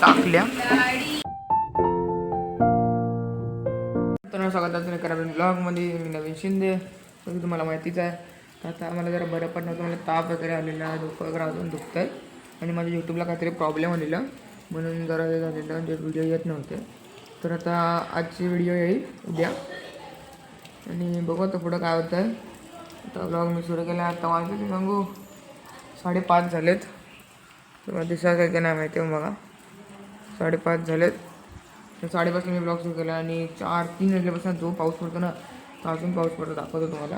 टाकल्या. तर स्वागत करा ब्लॉगमध्ये. मी नवीन शिंदे. तसं तुम्हाला माहितीच आहे. आता आम्हाला जरा बरं पण नव्हतं. मला ताप वगैरे आलेला आहे, डोकं वगैरे अजून दुखत आहे आणि माझ्या यूट्यूबला काहीतरी प्रॉब्लेम आलेला म्हणून जरा हे झालेलं जे व्हिडिओ येत नव्हते. तर आता आजची व्हिडिओ येईल उद्या आणि बघू आता पुढं काय होतं आहे. आता ब्लॉग मी सुरू केला. आता वाजले ते सांगू 5:30 झालेत. तुम्हाला दिसा काय नाही माहिती आहे बघा. 5:30 झालेत. 5:30 मी ब्लॉग सुरू केला आणि 4-3 वाजल्यापासून जो पाऊस पडतो ना, तो अजून पाऊस पडतो दाखवतो तुम्हाला.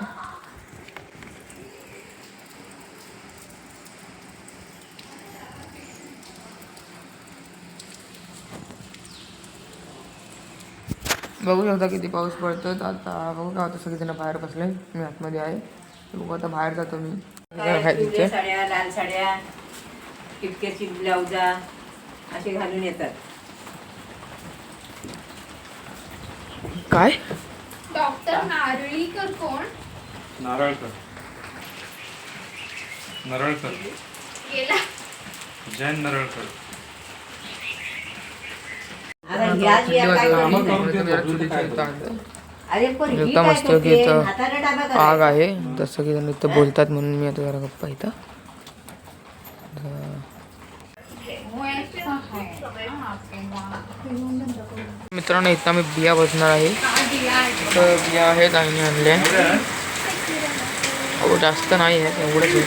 बघू शकता किती पाऊस पडतो. आता बघू का होतं. सगळेजण बाहेर बसले, मी आतमध्ये आहे. बघू आता बाहेर जातो मी. साड्या, लाल साड्या, टिपक्याची ब्लाउजा असे घालून येतात. काय डॉक्टर नारळीकर कोण? नारळकर गेला जैन नारळकर. आता ह्या ज्या काय अरे पण ही काय मस्त करते? इथं हाताने डाबा आग करायचा. आहे. जसं की इथं बोलतात म्हणून मी आता जरा गप्पा इथं. मित्रांनो इथं मी बिया बसणार आहे. तर बिया आहेत आणि आणल्या. हो जास्त नाही आहे, एवढंच आहे.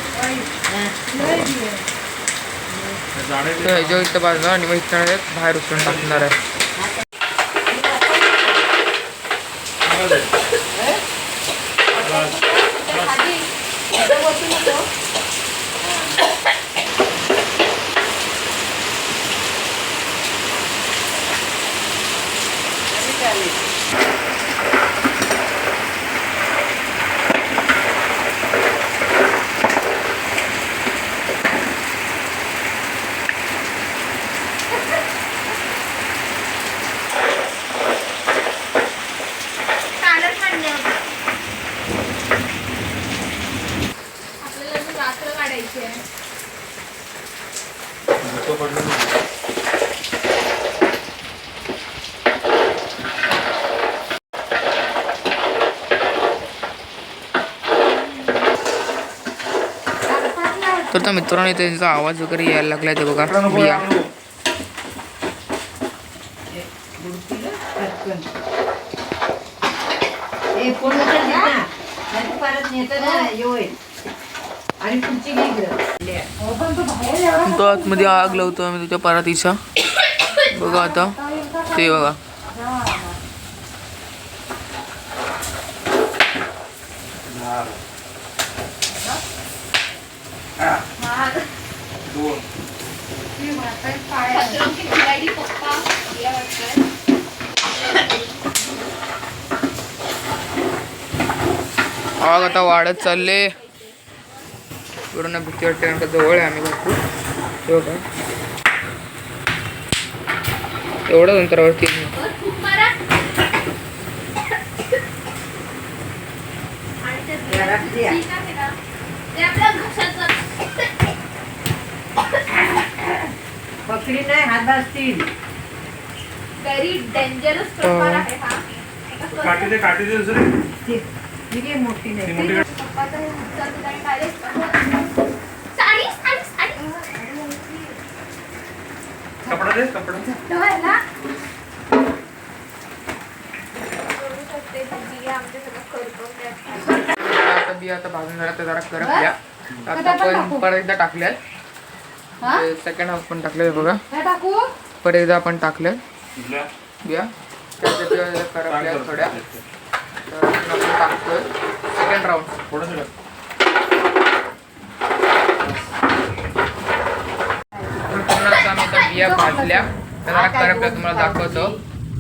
तर ह्याच्या इथं बाजूला आणि मग इथं बाहेर उचलून टाकणार आहे. आपल्याला रात्र काढायची आहे. तर त्या मित्रांनो त्यांचा आवाज वगैरे यायला लागलाय ते बघा. बिया ए, कोण उचलते ना? नाही तर परत नेतं ना, योय. आणि पुढची घे इकडं. तो आतमध्ये आग लावतो आम्ही त्याच्या परातीचा. बघा आता ते बघा. आग आता वाढत चालले. पूर्ण भीती वाटते नंतर जवळ आहे आम्ही भरपूर. ते बघा एवढंच अंतरावरती. पकडी नाही, हात भाजतील. व्हेरी डेंजरस प्रकार आहे हा. काठी दे दुसरी. ही घे मोठी नाही. पप्पाचा हे उचलतो आणि डायरेक्ट साडी कपडा दे, कपडा. धुवायला करू शकते जी आमच्या सगळं करतो. आता बिया आता भाजून झाला तर जरा करपल्या. आता आपण परत एकदा टाकल्यात. सेकंड हाफ पण टाकले बघा. टाकू परत एकदा आपण टाकले इथल्या बिया. त्याच्या करपल्या थोड्या. तर आपण टाकतोय सेकंड राऊंड. थोडंसं आम्ही आता बिया भाजल्या त्याला करपल्या तुम्हाला दाखवतो.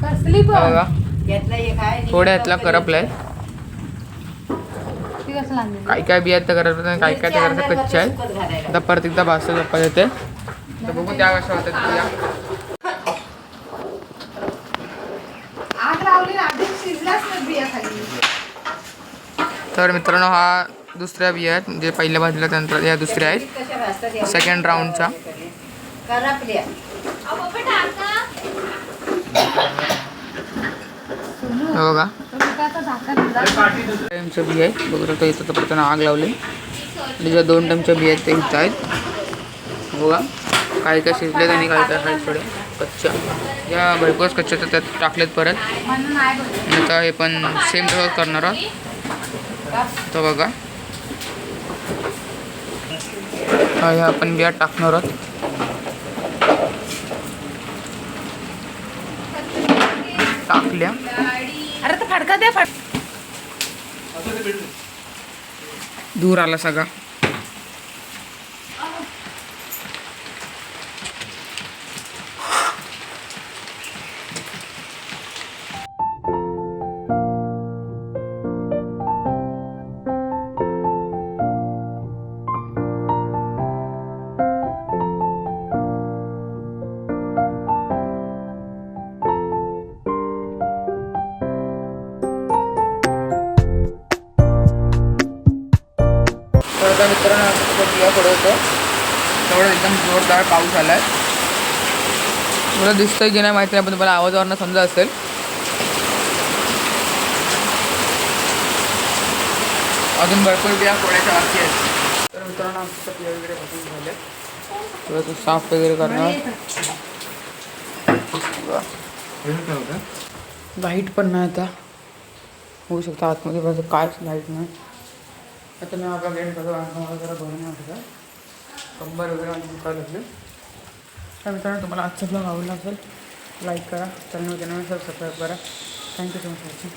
कसली बघा यातला एक आहे. थोड्या यातला करपलाय. काय काय बिया त्या करपल्या, काय काय त्या करायचं कच्च्या आहेत. आता परत एकदा भाजतो चप्पा येते. तर बघू त्या कशा होत्या बिया. आग लावली आधी शिजलाच नाही बिया खाली. तर मित्रांनो हा दुसऱ्या बिया आहेत. म्हणजे पहिल्या भाजल्या त्यानंतर या दुसऱ्या आहेत सेकंड राऊंडच्या. करपल्या. अहो, पप्पा टाक. हे बघा आता झाकण टाईमच्या बिया आहेत बघू शकता. इथं तर परत आग लावली आणि ज्या 2 टाईमच्या बिया आहेत ते इथं आहेत बघा. काही काय शिजलेत आणि काही काय आहेत थोड्या कच्च्या. ज्या भरपूरच कच्च्या तर त्यात टाकलेत परत. म्हणून नाही बोलत. आता हे पण सेम तसंच करणार आहोत. तर बघा ह्या आपण बिया टाकणार आहोत. टाकल्या. अरे तर फडका दे दूर आला सगळा. तर आता मित्रांनो बिया पडवतो. तेवढं एकदम जोरदार पाऊस आला आहे. मला दिसतंय की नाही माहिती नाही पण तुम्हाला आवाजावरनं समजा असेल. अजून भरपूर बिया फोडायच्या बाकी आहेत. तर मित्रांनो आमच्या बिया वगैरे भाजून झाले. थोडं साफ वगैरे करणार. लाईट पण नाही आता होऊ शकतं आतमध्ये बघा कायच लाईट नाही. आता मी आपला लेट करतो. मला जरा बरं नाही वाटतं. कंबर वगैरे माझी दुखायला लागली. तर मित्रांनो तुम्हाला आजचा ब्लॉग आवडला असेल लाईक करा. चॅनल सबस्क्राईब करा. Thank you so much watching.